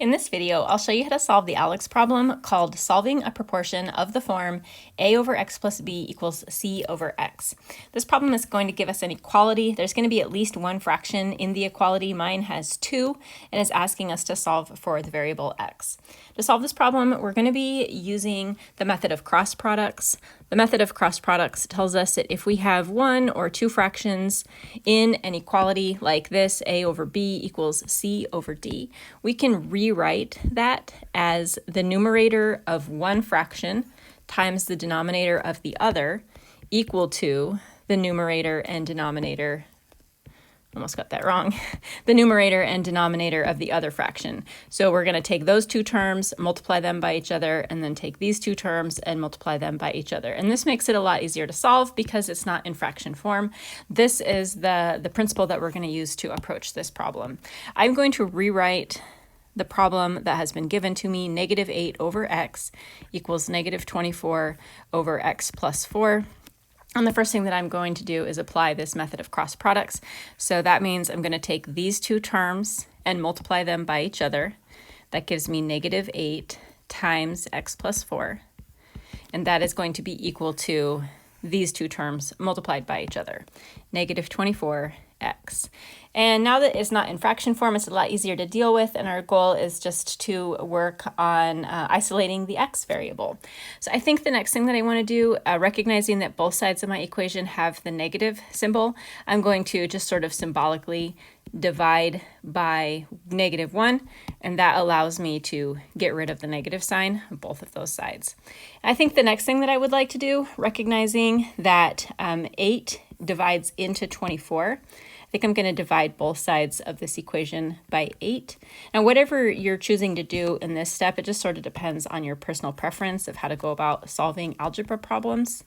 In this video, I'll show you how to solve the ALEKS problem called solving a proportion of the form a over x plus b equals c over x. This problem is going to give us an equality. There's going to be at least one fraction in the equality. Mine has 2 and is asking us to solve for the variable x. To solve this problem, we're going to be using the method of cross products. The method of cross products tells us that if we have 1 or 2 fractions in an equality like this, a over b equals c over d, we can rewrite that as the numerator of one fraction times the denominator of the other equal to the numerator and denominator, almost got that wrong, the numerator and denominator of the other fraction. So we're going to take those two terms, multiply them by each other, and then take these two terms and multiply them by each other. And this makes it a lot easier to solve because it's not in fraction form. This is the principle that we're going to use to approach this problem. I'm going to rewrite the problem that has been given to me, negative 8 over x equals negative 24 over x plus 4. And the first thing that I'm going to do is apply this method of cross products. So that means I'm going to take these two terms and multiply them by each other. That gives me negative 8 times x plus 4. And that is going to be equal to these two terms multiplied by each other, negative 24x. And now that it's not in fraction form, it's a lot easier to deal with, and our goal is just to work on isolating the x variable. So I think the next thing that I want to do, recognizing that both sides of my equation have the negative symbol, I'm going to just sort of symbolically divide by negative 1, and that allows me to get rid of the negative sign on both of those sides. I think the next thing that I would like to do, recognizing that 8 divides into 24, I think I'm going to divide both sides of this equation by 8. Now, whatever you're choosing to do in this step, it just sort of depends on your personal preference of how to go about solving algebra problems.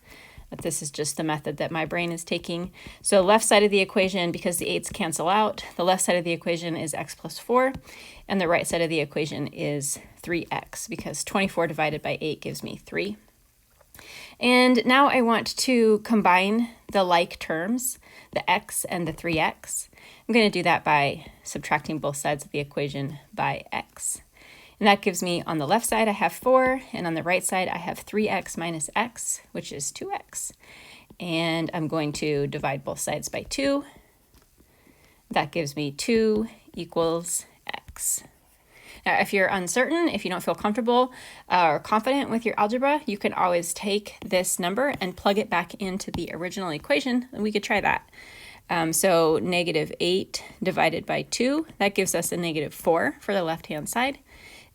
But this is just the method that my brain is taking. So left side of the equation, because the 8's cancel out, the left side of the equation is x plus 4, and the right side of the equation is 3x, because 24 divided by 8 gives me 3. And now I want to combine the like terms, the x and the 3x. I'm going to do that by subtracting both sides of the equation by x. And that gives me, on the left side, I have 4, and on the right side, I have 3x minus x, which is 2x. And I'm going to divide both sides by 2. That gives me 2 equals x. Now, if you're uncertain, if you don't feel comfortable or confident with your algebra, you can always take this number and plug it back into the original equation, and we could try that. So negative 8 divided by 2, that gives us a negative 4 for the left-hand side.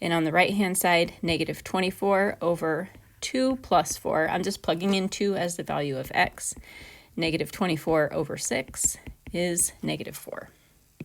And on the right-hand side, negative 24 over 2 plus 4. I'm just plugging in 2 as the value of x. Negative 24 over 6 is negative 4.